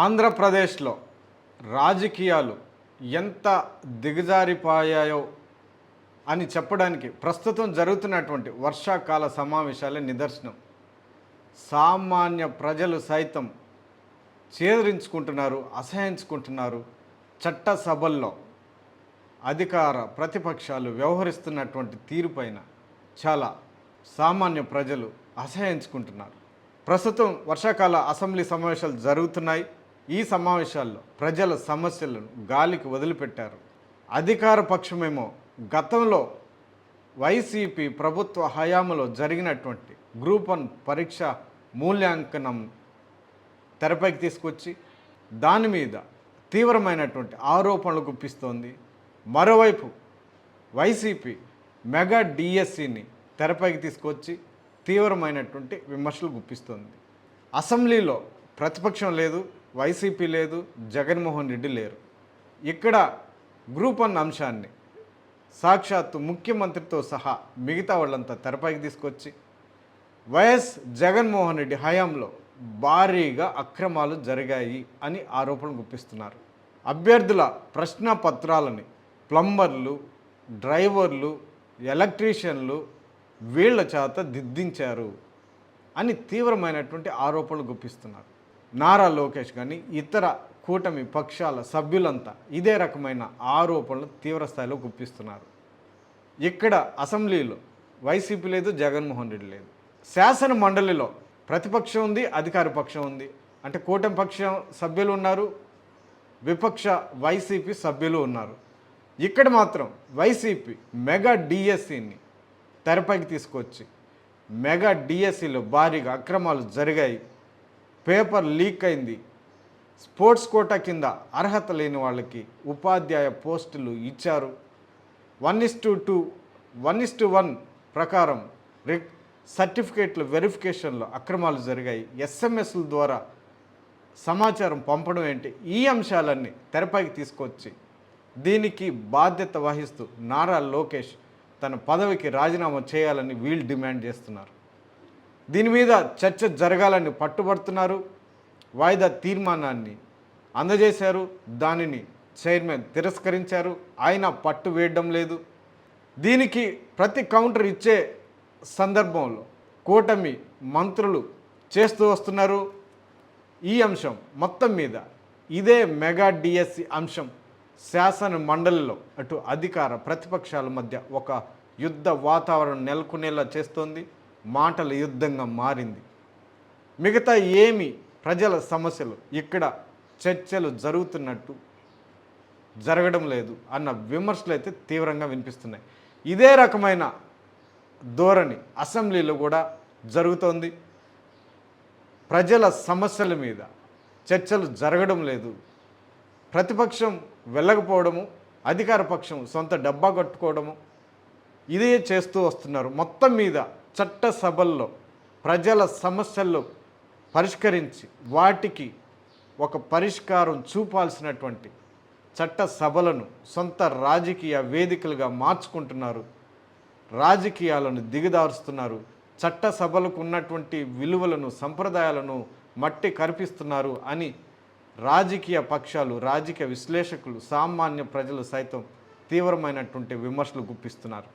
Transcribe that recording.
ఆంధ్రప్రదేశ్లో రాజకీయాలు ఎంత దిగజారిపోయాయో అని చెప్పడానికి ప్రస్తుతం జరుగుతున్నటువంటి వర్షాకాల సమావేశాలే నిదర్శనం. సామాన్య ప్రజలు సైతం చేదరించుకుంటున్నారు, అసహించుకుంటున్నారు. చట్టసభల్లో అధికార ప్రతిపక్షాలు వ్యవహరిస్తున్నటువంటి తీరుపైన చాలా సామాన్య ప్రజలు అసహించుకుంటున్నారు. ప్రస్తుతం వర్షాకాల అసెంబ్లీ సమావేశాలు జరుగుతున్నాయి. ఈ సమావేశాల్లో ప్రజల సమస్యలను గాలికి వదిలిపెట్టారు. అధికార పక్షమేమో గతంలో వైసీపీ ప్రభుత్వ హయాంలో జరిగినటువంటి గ్రూప్ 1 పరీక్ష మూల్యాంకనం తెరపైకి తీసుకొచ్చి దాని మీద తీవ్రమైనటువంటి ఆరోపణలు గుప్పిస్తోంది. మరోవైపు వైసీపీ మెగా డిఎస్సిని తెరపైకి తీసుకొచ్చి తీవ్రమైనటువంటి విమర్శలు గుప్పిస్తోంది. అసెంబ్లీలో ప్రతిపక్షం లేదు, వైసీపీ లేదు, జగన్మోహన్ రెడ్డి లేరు. ఇక్కడ గ్రూప్ 1 అంశాన్ని సాక్షాత్తు ముఖ్యమంత్రితో సహా మిగతా వాళ్ళంతా తెరపైకి తీసుకొచ్చి వైఎస్ జగన్మోహన్ రెడ్డి హయాంలో భారీగా అక్రమాలు జరిగాయి అని ఆరోపణలు గుప్పిస్తున్నారు. అభ్యర్థుల ప్రశ్న పత్రాలని ప్లంబర్లు, డ్రైవర్లు, ఎలక్ట్రీషియన్లు వీళ్ల చేత దిద్దించారు అని తీవ్రమైనటువంటి ఆరోపణలు గుప్పిస్తున్నారు. నారా లోకేష్ కానీ ఇతర కూటమి పక్షాల సభ్యులంతా ఇదే రకమైన ఆరోపణలు తీవ్రస్థాయిలో గుప్పిస్తున్నారు. ఇక్కడ అసెంబ్లీలో వైసీపీ లేదు, జగన్మోహన్ రెడ్డి లేదు. శాసన మండలిలో ప్రతిపక్షం ఉంది, అధికార పక్షం ఉంది. అంటే కూటమి పక్షం సభ్యులు ఉన్నారు, విపక్ష వైసీపీ సభ్యులు ఉన్నారు. ఇక్కడ మాత్రం వైసీపీ మెగా డిఎస్సిని తెరపైకి తీసుకొచ్చి మెగా డిఎస్సిలో భారీగా అక్రమాలు జరిగాయి, పేపర్ లీక్ అయింది, స్పోర్ట్స్ కోటా కింద అర్హత లేని వాళ్ళకి ఉపాధ్యాయ పోస్టులు ఇచ్చారు, 1:2, 1:1 ప్రకారం సర్టిఫికేట్ల వెరిఫికేషన్లో అక్రమాలు జరిగాయి, ఎస్ఎంఎస్ల ద్వారా సమాచారం పంపడం ఏంటి, ఈ అంశాలన్నీ తెరపైకి తీసుకొచ్చి దీనికి బాధ్యత వహిస్తూ నారా లోకేష్ తన పదవికి రాజీనామా చేయాలని వీళ్ళు డిమాండ్ చేస్తున్నారు. దీని మీద చర్చ జరగాలని పట్టుబడుతున్నారు. వాయిదా తీర్మానాన్ని అందజేశారు, దానిని చైర్మన్ తిరస్కరించారు. ఆయన పట్టు వేయడం లేదు. దీనికి ప్రతి కౌంటర్ ఇచ్చే సందర్భంలో కూటమి మంత్రులు చేస్తూ వస్తున్నారు. ఈ అంశం మొత్తం మీద ఇదే మెగా డిఎస్సి అంశం శాసన మండలిలో అటు అధికార ప్రతిపక్షాల మధ్య ఒక యుద్ధ వాతావరణం నెలకొనేలా చేస్తోంది. మాటల యుద్ధంగా మారింది. మిగతా ఏమి ప్రజల సమస్యలు ఇక్కడ చర్చలు జరుగుతున్నట్టు జరగడం లేదు అన్న విమర్శలు అయితే తీవ్రంగా వినిపిస్తున్నాయి. ఇదే రకమైన ధోరణి అసెంబ్లీలో కూడా జరుగుతోంది. ప్రజల సమస్యల మీద చర్చలు జరగడం లేదు. ప్రతిపక్షం వెళ్ళకపోవడము, అధికార పక్షం సొంత డబ్బా కట్టుకోవడము ఇదే చేస్తూ వస్తున్నారు. మొత్తం మీద చట్టసభల్లో ప్రజల సమస్యలు పరిష్కరించి వాటికి ఒక పరిష్కారం చూపాల్సినటువంటి చట్టసభలను సొంత రాజకీయ వేదికలుగా మార్చుకుంటున్నారు. రాజకీయాలను దిగదారుస్తున్నారు. చట్టసభలకు ఉన్నటువంటి విలువలను, సంప్రదాయాలను మట్టి కరిపిస్తున్నారు అని రాజకీయ పక్షాలు, రాజకీయ విశ్లేషకులు, సామాన్య ప్రజలు సైతం తీవ్రమైనటువంటి విమర్శలు గుప్పిస్తున్నారు.